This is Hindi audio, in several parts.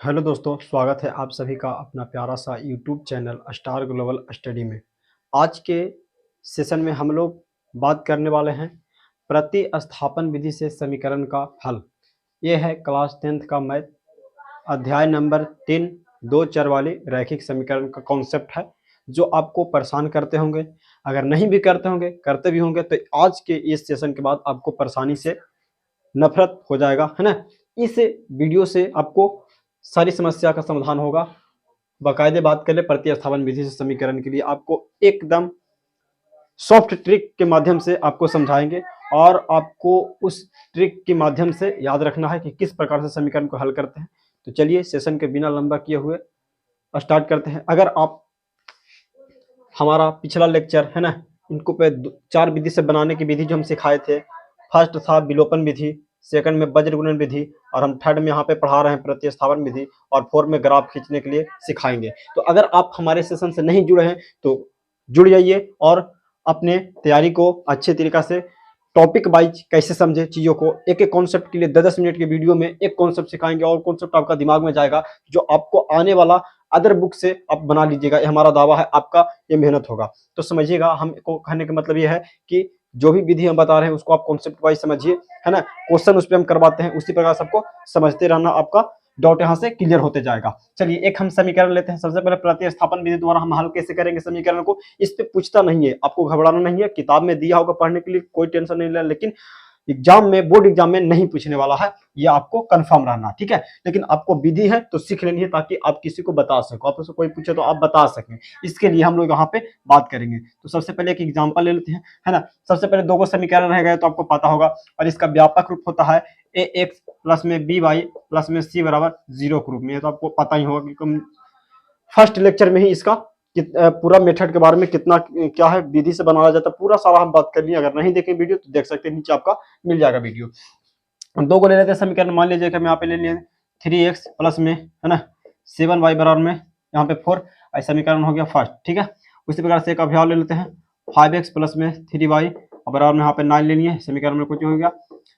हेलो दोस्तों, स्वागत है आप सभी का अपना प्यारा सा YouTube channel star global study में। आज के सेशन में हम लोग बात करने वाले हैं प्रतिस्थापन विधि से समीकरण का हल। ये है क्लास 10th का मैथ अध्याय नंबर 3 दो चर वाली रैखिक समीकरण का कॉन्सेप्ट है, जो आपको परेशान करते होंगे। अगर नहीं भी करते होंगे, करते भी होंगे, तो आज के इस सेशन के बाद आपको परेशानी से नफरत हो जाएगा, है ना। इस वीडियो से आपको सारी समस्या का समाधान होगा। बाकायदे बात करें प्रतिस्थापन विधि से समीकरण के लिए आपको एकदम सॉफ्ट ट्रिक के माध्यम से आपको समझाएंगे, और आपको उस ट्रिक के माध्यम से याद रखना है कि किस प्रकार से समीकरण को हल करते हैं। तो चलिए सेशन के बिना लंबा किए हुए स्टार्ट करते हैं। अगर आप हमारा पिछला लेक्चर है ना, इनको पे 4 विधि से बनाने की विधि जो हम सिखाए थे, फर्स्ट था विलोपन विधि, सेकंड में वज्र गुणन विधि, और हम थर्ड में यहाँ पे पढ़ा रहे हैं प्रतिस्थापन विधि, और फोर्थ में ग्राफ खींचने के लिए सिखाएंगे। तो अगर आप हमारे सेशन से नहीं जुड़े हैं तो जुड़ जाइए और अपने तैयारी को अच्छे तरीका से टॉपिक वाइज कैसे समझे चीजों को, एक एक कॉन्सेप्ट के लिए 10-10 मिनट के वीडियो में एक कॉन्सेप्ट सिखाएंगे, और कॉन्सेप्ट आपका दिमाग में जाएगा जो आपको आने वाला अदर बुक से आप बना लीजिएगा। ये हमारा दावा है, आपका ये मेहनत होगा। तो समझिएगा, हमको कहने का मतलब ये है कि जो भी विधि हम बता रहे हैं उसको आप कॉन्सेप्ट वाइज समझिए, है ना। क्वेश्चन उस पर हम करवाते हैं, उसी प्रकार सबको समझते रहना, आपका डाउट यहाँ से क्लियर होते जाएगा। चलिए एक हम समीकरण लेते हैं। सबसे पहले प्रतिस्थापन विधि द्वारा हम हल कैसे करेंगे समीकरण को, इस पे पूछता नहीं है, आपको घबराना नहीं है। किताब में दिया होगा पढ़ने के लिए, कोई टेंशन नहीं लेना, लेकिन एग्जाम में, बोर्ड एग्जाम में नहीं पूछने वाला है, ये आपको कंफर्म रहना, ठीक है। लेकिन आपको विधि है तो सीख लेनी है, ताकि आप किसी को बता सको, आपसे कोई पूछे तो आप बता सकें। इसके लिए हम लोग यहाँ पे बात करेंगे। तो सबसे पहले एक एग्जाम्पल ले लेते हैं, है ना। सबसे पहले दो समीकरण रह गए तो आपको पता होगा, और इसका व्यापक रूप होता है ए एक्स प्लस में बी वाई प्लस में सी बराबर 0 के रूप में। तो आपको पता ही होगा कि फर्स्ट लेक्चर में ही इसका पूरा मेथड के बारे में कितना क्या है, विधि से बनाया जाता है, पूरा सारा हम बात कर लिए। अगर नहीं देखें वीडियो तो देख सकते हैं, नीचे आपका मिल जाएगा वीडियो। हम दो को ले लेते हैं समीकरण। मान लीजिए कि हम यहाँ पे ले लिए 3x प्लस में, है ना, 7y बराबर में यहाँ पे 4, समीकरण हो गया फर्स्ट, ठीक है। उसी प्रकार से एक अभ्याव ले लेते हैं, 5x प्लस में 3y बराबर में यहाँ पे 9 ले लिए, समीकरण में कुछ हो गया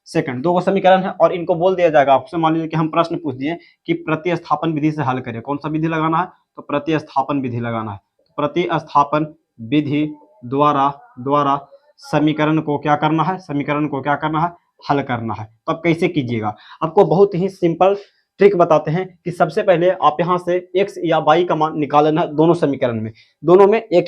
सेकंड। दो समीकरण है और इनको बोल दिया जाएगा आपसे। मान लीजिए कि हम प्रश्न पूछ दिए कि प्रतिस्थापन विधि से हल करें, कौन सा विधि लगाना है, तो प्रतिस्थापन विधि लगाना है। तो प्रतिस्थापन विधि द्वारा समीकरण को क्या करना है, समीकरण को क्या करना है, हल करना है। तो आप कैसे कीजिएगा, आपको बहुत ही सिंपल ट्रिक बताते हैं कि सबसे पहले आप यहाँ से x या y का मान निकालना है। दोनों समीकरण में, दोनों में एक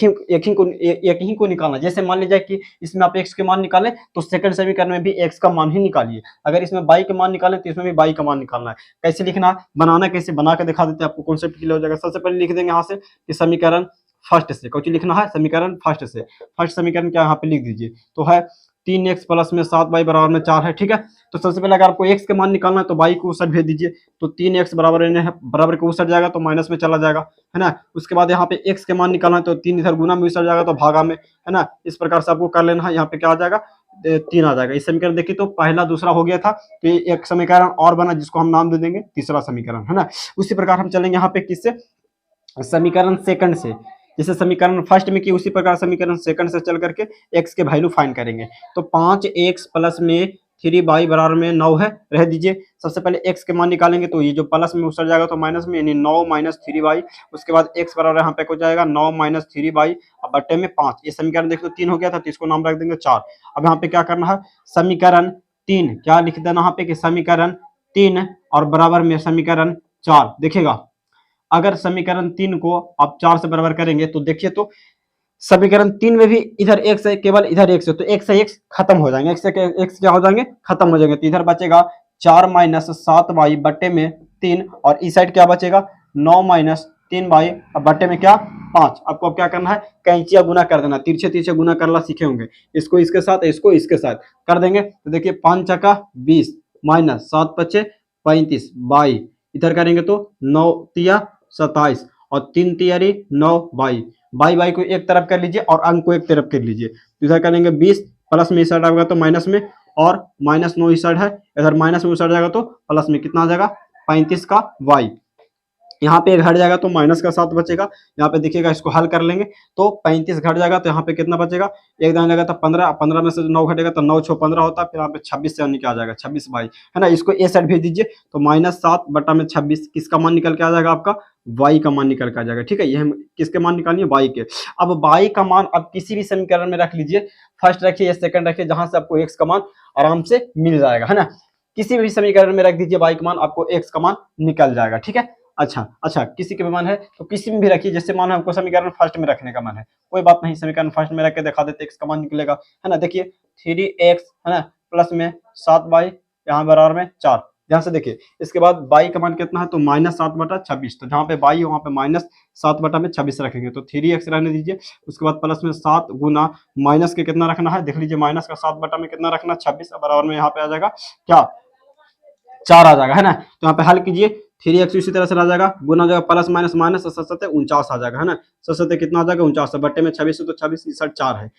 ही को निकालना। जैसे मान लीजिए कि इसमें आप x के मान निकालें तो सेकंड समीकरण में भी x का मान ही निकालिए। अगर इसमें y के मान निकालें तो इसमें भी y का मान निकालना है। कैसे लिखना है, बनाना कैसे, बना के दिखा देते हैं, आपको कॉन्सेप्ट क्लियर हो जाएगा। सबसे पहले लिख देंगे यहाँ से कि समीकरण फर्स्ट से, कुछ लिखना है समीकरण फर्स्ट से। फर्स्ट समीकरण क्या यहाँ पे लिख दीजिए, तो है 3x प्लस में 7y बराबर में 4 है, ठीक है। तो सबसे पहले अगर आपको x के मान निकालना है तो y को उस साइड भेज दीजिए, तो 3x बराबर के उस साइड जाएगा तो माइनस में चला जाएगा, है ना। उसके बाद यहाँ पे x के मान निकालना है तो 3 इधर गुना में उस साइड जाएगा तो भागा में, है ना। इस प्रकार से आपको कर लेना है। यहाँ पे क्या आ जाएगा, 3 आ जाएगा। इस समीकरण देखिए तो पहला दूसरा हो गया था, तो एक समीकरण और बना जिसको हम नाम दे देंगे तीसरा समीकरण, है ना। उसी प्रकार हम चलेंगे यहाँ पे किससे, समीकरण सेकंड से। जैसे समीकरण फर्स्ट में की उसी प्रकार समीकरण सेकंड से चल करके x के वैल्यू फाइंड करेंगे। तो 5x प्लस में 3y बराबर में 9 है, रह दीजिए। सबसे पहले x के मान निकालेंगे तो ये जो प्लस में उतर जाएगा तो माइनस में, यानी 9 माइनस 3y। उसके बाद x बराबर यहाँ पे हो जाएगा 9 माइनस 3y बट्टे में 5। ये समीकरण देखो 3 हो गया था, तो इसको नाम रख देंगे 4। अब यहाँ पे क्या करना है, समीकरण 3 क्या लिख देना यहाँ पे कि समीकरण 3 और बराबर में समीकरण 4। देखिएगा अगर समीकरण 3 को आप 4 से बराबर करेंगे तो देखिए तो समीकरण 3 में भी इधर x है, केवल इधर x है, तो x से x खत्म हो जाएंगे, x से x क्या हो जाएंगे, खत्म हो जाएंगे। तो इधर बचेगा 4 माइनस 7y बट्टे में 3, और इस साइड क्या बचेगा 9 माइनस 3y बट्टे में क्या 5। आपको अब क्या करना है, कैंचिया गुना कर देना, तिरछे तिरछे गुना करना सीखे होंगे। इसको इसके साथ, इसको इसके साथ कर देंगे तो देखिए 5 चका 20 माइनस 7 पचे 35 बाई, इधर करेंगे तो 9 तिया 27 और 3 तियारी 9 बाई। बाई को एक तरफ कर लीजिए और अंक को एक तरफ कर लीजिए। तो इधर करेंगे 20 प्लस में इस साइड आएगा तो माइनस में, और माइनस 9 इस साइड है, इधर माइनस में उस साइड जाएगा तो प्लस में, कितना आ जाएगा 35 का y। यहाँ पे 1 घट जाएगा तो माइनस का 7 बचेगा। यहाँ पे देखिएगा, इसको हल कर लेंगे तो 35 घट जाएगा तो यहाँ पे कितना बचेगा, 1 दाना लगा तो 15, 15 में से 9 घटेगा तो 9 6 15 होता है, फिर यहाँ पे 26 से क्या आ जाएगा, 26 बाई, है ना। इसको ए साइड भेज दीजिए तो -7 बटा में 26 किसका मान निकल के आ जाएगा, आपका वाई का मान निकल के आ जाएगा। ठीक है, ये हम किसके मान निकालिए, वाई के। अब वाई का मान आप किसी भी समीकरण में रख लीजिए, फर्स्ट रखिए या सेकंड रखिए, जहां से आपको एक्स का मान आराम से मिल जाएगा, है ना। किसी भी समीकरण में रख दीजिए वाई का मान, आपको एक्स का मान निकल जाएगा। ठीक है, अच्छा किसी के भी मन है तो किसी में भी रखिए, जैसे मान हमको समीकरण फर्स्ट में रखने का मन है, कोई बात नहीं, समीकरण फर्स्ट में रख के दिखा देते, एक्स का मान निकलेगा, है ना। देखिए 3x, है ना, प्लस में 7y, यहाँ बराबर में 4। ध्यान से देखिए, इसके बाद बाई का मान कितना है, तो -7 बटा 26, तो जहाँ पे बाई है वहाँ पे -7 बटा में 26 रखेंगे, तो 3x रहने दीजिए। उसके बाद प्लस में 7 गुना माइनस के कितना रखना है, देख लीजिए, माइनस का 7 बटा में कितना रखना, 26, बराबर में यहाँ पे आ जाएगा क्या, 4 आ जाएगा, है ना। तो यहाँ पे हल कीजिए, 3x इसी तरह से आ जाएगा, गुना जाएगा प्लस माइनस माइनस, 49 आ जाएगा, है ना। 7 कितना आ जाएगा, 49, बट्टे में 26 है तो 26 इस 4 है।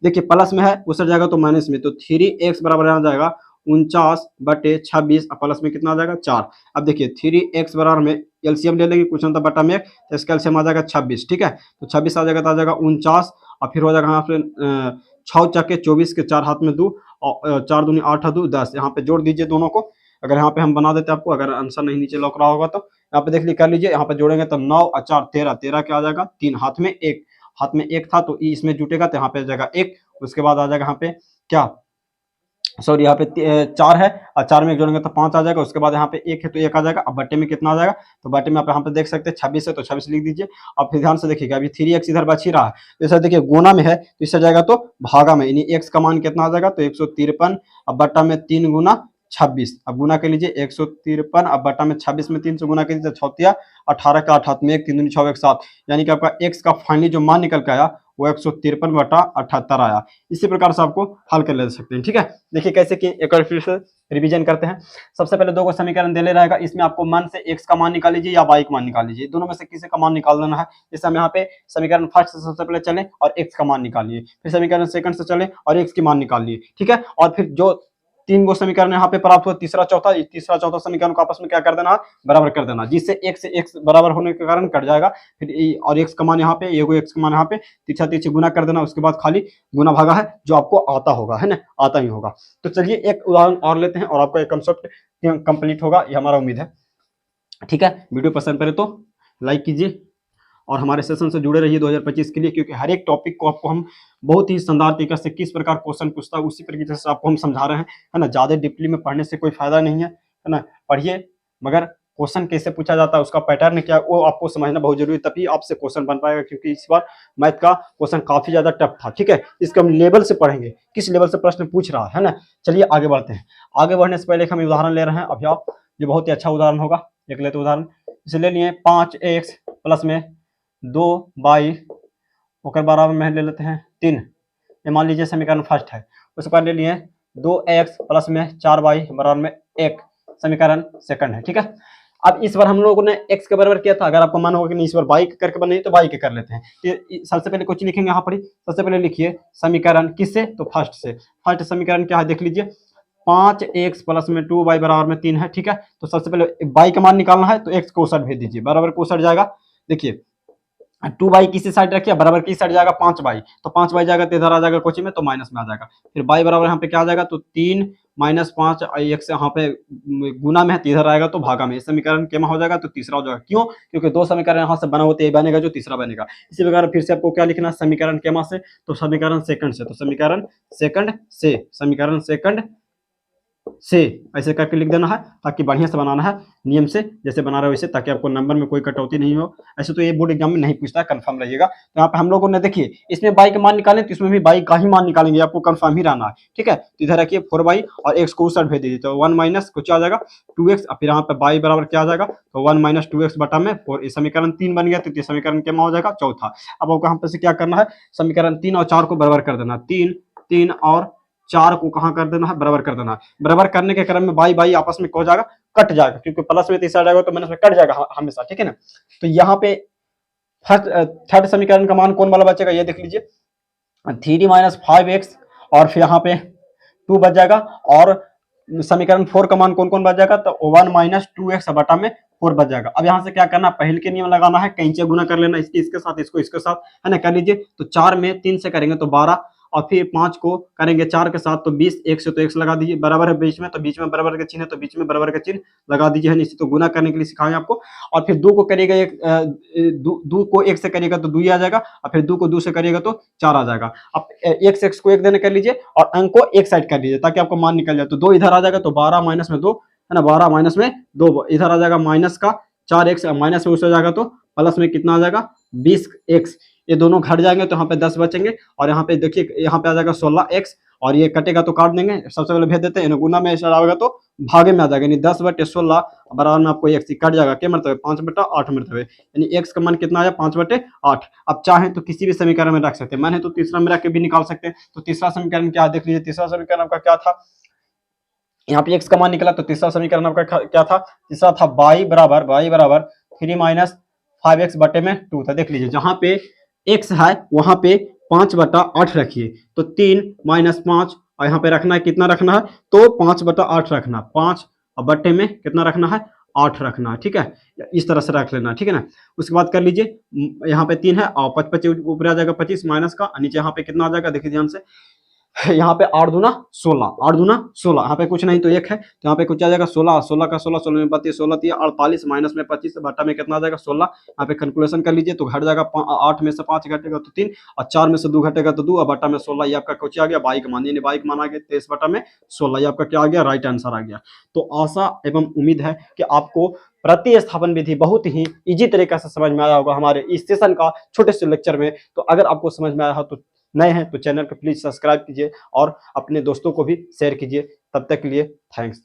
देखिए प्लस में है उस जाएगा तो माइनस में, तो 3x बराबर आ जाएगा 49 बटे 26, प्लस में कितना आ जाएगा, 4। अब देखिए 3x बराबर में एलसीएम ले लेंगे, कुछ ना बटा में तो इसका एलसीएम आ जाएगा 26। ठीक है, तो 26 आ जाएगा तो आ जाएगा 49, और फिर हो जाएगा यहाँ पे 6 चक्के 24 के 4 हाथ में 2, और 4 दूनी 8 2 10, यहाँ पे जोड़ दीजिए दोनों को। अगर यहाँ पे हम बना देते आपको, अगर आंसर नहीं नीचे लौक रहा होगा तो यहाँ पे देख लीजिए, कर लीजिए, यहाँ पे जोड़ेंगे तो 9 और 4 13, 13 क्या आ जाएगा, 3, हाथ में 1, हाथ में 1 था तो इसमें जुटेगा तो यहाँ पे आ जाएगा 1। उसके बाद आ जाएगा यहाँ पे क्या, सॉरी, यहाँ पे 4 है और 4 में 1 जोड़ेंगे तो 5 आ जाएगा। उसके बाद यहाँ पे 1 है तो 1 आ जाएगा। अब बट्टे में कितना आ जाएगा, तो बट्टे में आप यहाँ पे देख सकते हैं 26 है तो 26 लिख दीजिए। अब फिर ध्यान से देखिएगा, अभी 3x इधर बच ही रहा है, तो इसे देखिए गुना में है तो इससे जाएगा तो भागा में, यानी x का मान कितना आ जाएगा, तो 153। अब बट्टा में 3 गुना 26, अब गुना कर लीजिए 153, अब बटा में 26 में 3 से गुना कर लीजिए, 6 18 का 8 हाथ में 1, 3 दूनी 6 1 7, यानी कि आपका x का फाइनली जो मान निकल के आया वो 153 बटा 78 आया। इसी प्रकार से आपको हल कर ले सकते हैं। ठीक है, देखिए कैसे कि एक बार फिर से रिवीजन करते हैं। सबसे पहले 2 को समीकरण दे ले रहेगा, इसमें आपको मन से x का मान निकाल लीजिए या y का मान निकाल लीजिए, दोनों में से किसी का मान निकाल देना है। जैसे हम यहाँ पे समीकरण फर्स्ट से सबसे पहले चले और x का मान निकालिए, फिर समीकरण सेकंड से चले और x की मान निकाल लिए। ठीक है, और फिर जो 3 गो समीकरण यहाँ पे प्राप्त हुआ, तीसरा चौथा समीकरण को आपस में क्या कर देना, बराबर कर देना, जिससे x से x बराबर होने के कारण कट जाएगा। फिर और x का मान यहाँ पे, एगो x का मान यहाँ पे, तीसरा तीसरी गुना कर देना। उसके बाद खाली गुना भागा है जो आपको आता होगा, है ना, आता ही होगा। तो चलिए एक उदाहरण और लेते हैं और आपका एक कंसेप्ट कंप्लीट होगा, ये हमारा उम्मीद है। ठीक है, वीडियो पसंद पड़े तो लाइक कीजिए और हमारे सेशन से जुड़े रहिए 2025 के लिए, क्योंकि हर एक टॉपिक को आपको हम बहुत ही शानदार तरीके से किस प्रकार क्वेश्चन पूछता है उसी तरीके से आपको हम समझा रहे हैं, है ना। ज़्यादा डीपली में पढ़ने से कोई फायदा नहीं है ना, पढ़िए, मगर क्वेश्चन कैसे पूछा जाता है, उसका पैटर्न क्या है वो आपको समझना बहुत जरूरी है, तभी आपसे क्वेश्चन बन पाएगा। क्योंकि इस बार मैथ का क्वेश्चन काफी ज्यादा टफ था। ठीक है, इसके हम लेवल से पढ़ेंगे, किस लेवल से प्रश्न पूछ रहा है ना। चलिए आगे बढ़ते हैं। आगे बढ़ने से पहले एक हम उदाहरण ले रहे हैं अभी, आप जो बहुत ही अच्छा उदाहरण होगा, एक लेते उदाहरण। इसे ले लिए 5x प्लस में 2y होकर बराबर में ले लेते हैं 3, ये मान लीजिए समीकरण फर्स्ट है। उसके बाद ले लिए 2x प्लस में 4y बराबर में 1, समीकरण सेकंड है। ठीक है, अब इस बार हम लोगों ने x के बराबर किया था, अगर आपको मान होगा कि नहीं इस बार y करके बने तो y के कर लेते हैं। सबसे पहले कुछ लिखेंगे यहाँ पर, सबसे पहले लिखिए समीकरण किससे, तो फर्स्ट से। फर्स्ट समीकरण क्या है देख लीजिए, 5x प्लस में 2y बराबर में 3 है। ठीक है, तो सबसे पहले y का मान निकालना है तो x को उस साइड भेज दीजिए, बराबर को उस साइड जाएगा। देखिए 2y किसी साइड रखिए, बराबर किस साइड जाएगा, 5y, तो 5y जाएगा तो इधर आ जाएगा कोची में, तो माइनस में आ जाएगा। फिर y बराबर यहाँ पे क्या आ जाएगा, तो 3 माइनस 5, एक से यहाँ पे गुना में है तो इधर आएगा तो भागा में, इस समीकरण केमा हो जाएगा तो तीसरा हो जाएगा। क्यों, क्योंकि 2 समीकरण यहाँ से बना होते यही बनेगा जो तीसरा बनेगा। इसी प्रकार फिर से आपको क्या लिखना है, समीकरण केमा से, तो समीकरण सेकंड से, तो समीकरण सेकंड से, समीकरण सेकंड से ऐसे करके लिख देना है, ताकि बढ़िया से बनाना है नियम से, जैसे बना रहे हो वैसे, ताकि आपको नंबर में कोई कटौती नहीं हो। ऐसे तो ये बोर्ड एग्जाम में नहीं पूछता है, कंफर्म रहिएगा। तो यहाँ पे हम लोगों ने देखिए इसमें बाई का मान निकालें तो इसमें भी बाई का ही मान निकालेंगे, आपको कंफर्म ही रहना है। ठीक है, तो इधर रखिए 4y और x को उस साइड भेज दीजिए, तो 1 माइनस कुछ आ जाएगा 2x, और फिर यहाँ पे बाई बराबर क्या आ जाएगा, तो 1 माइनस 2x बटा में 4, इस समीकरण 3 बन गया, तो समीकरण क्या हो जाएगा, चौथा। अब आपको यहाँ पे से क्या करना है, समीकरण 3 और 4 को बराबर कर देना, 3 और 4 को कहाँ कर देना है, बराबर कर देना है। बराबर करने के क्रम में बाई आपस में हो जाएगा, कट जाएगा, क्योंकि प्लस में तीसरा जाएगा तो माइनस में कट जाएगा हमेशा। ठीक है ना, तो यहाँ पे थर्ड समीकरण का मान कौन वाला बचेगा, ये देख लीजिए, 3 माइनस 5x और फिर यहाँ पे 2 बच जाएगा, और समीकरण 4 का मान कौन कौन बच जाएगा, तो 1 माइनस 2x बटा में 4 बच जाएगा। अब यहाँ से क्या करना, पहले के नियम लगाना है, कैंची गुना कर लेना, इसके साथ इसको इसके साथ, है ना, कर लीजिए। तो 4 में 3 से करेंगे तो 12, और फिर 5 को करेंगे 4 के साथ तो 20, 1 से तो x लगा दीजिए, बराबर है बीच में, तो बीच में बराबर का चिन्ह है तो बीच में बराबर का चिन्ह लगा दीजिए, है, इसी तो गुना करने के लिए सिखाएंगे आपको। और फिर 2 को करिएगा, 2 को 1 से करिएगा तो 2 ही आ जाएगा, और फिर 2 को 2 से करिएगा तो 4 आ जाएगा। अब x को 1 देने कर लीजिए और अंक को एक साइड कर लीजिए ताकि आपको मान निकल जाए। तो 2 इधर आ जाएगा तो 12 माइनस में 2, है ना, 12 माइनस में 2 इधर आ जाएगा, माइनस का 4x माइनस में उससे जाएगा तो प्लस में कितना आ जाएगा 20x, ये दोनों घट जाएंगे तो यहाँ पे 10 बचेंगे, और यहाँ पे देखिए यहाँ पे आ जाएगा 16x, और ये कटेगा तो काट देंगे, सबसे पहले भेज देते हैं, गुना में आएगा तो भागे में आ जाएगा, यानी 10/16 बराबर में आपको x कट जाएगा, क्या मरतबे 5/8 मरतबे, यानी x का मान कितना आया 5/8। अब चाहें तो किसी भी समीकरण में रख सकते हैं, मैंने तो तीसरा में रख के भी निकाल सकते हैं। तो तीसरा समीकरण क्या देख लीजिए, तीसरा समीकरण आपका क्या था, यहाँ पे x का मान निकला, तो तीसरा समीकरण आपका क्या था, तीसरा था y बराबर 3 माइनस 5x बटे में 2 था। देख लीजिए जहां पे x है वहां पे 5/8 रखिए, तो 3 माइनस 5, और यहाँ पे रखना है, कितना रखना है, तो 5/8 रखना, 5 और बटे में कितना रखना है 8 रखना है, ठीक है, इस तरह से रख लेना, ठीक है ना। उसके बाद कर लीजिए, यहाँ पे 3 है और 25 ऊपर आ जाएगा 25 माइनस का, नीचे यहाँ पे कितना आ जाएगा देखिए ध्यान से, यहाँ पे 8 दूना 16, 8 दूना 16, यहाँ पे कुछ नहीं तो 1 है, तो यहाँ पे कुछ आ जाएगा 16, 16 का 16, 16 में 32, 16 48 माइनस में 25 बटा में कितना आ जाएगा 16, यहाँ पे कैलकुलेशन कर लीजिए तो घट जाएगा, 8 में से 5 घटेगा तो 3, और 4 में से 2 घटेगा तो 2, और बटा में 16, ये आपका कुछ आ गया बाई का मान, यानी बाई का मान आ गया 23 बटा में 16, ये आपका क्या आ गया राइट आंसर आ गया। तो आशा एवं उम्मीद है कि आपको प्रतिस्थापन विधि बहुत ही इजी तरीके से समझ में आया होगा हमारे इस सेशन का छोटे से लेक्चर में। तो अगर आपको समझ में आया हो तो नए हैं तो चैनल को प्लीज सब्सक्राइब कीजिए और अपने दोस्तों को भी शेयर कीजिए। तब तक के लिए थैंक्स।